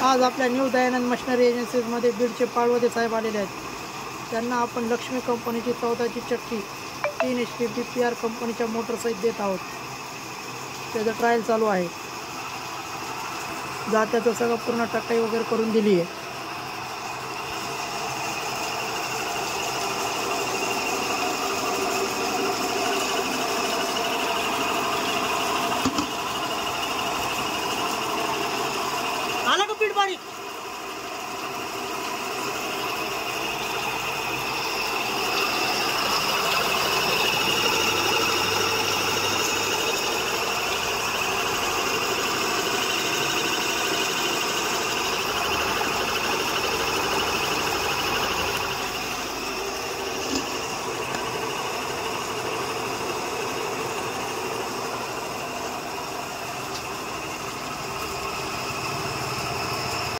आज आपल्या new Dayanand machinery एजन्सीजमध्ये बीडचे पाळवदे साहेब आलेले आहेत। त्यांना आपण लक्ष्मी कंपनीची 14ची चक्की 3 HP DPR कंपनीच्या मोटरसहित देत आहोत। त्याचं ट्रायल चालू आहे। जात्याचं सगळं पूर्ण टक्काई वगैरे करून दिली आहे।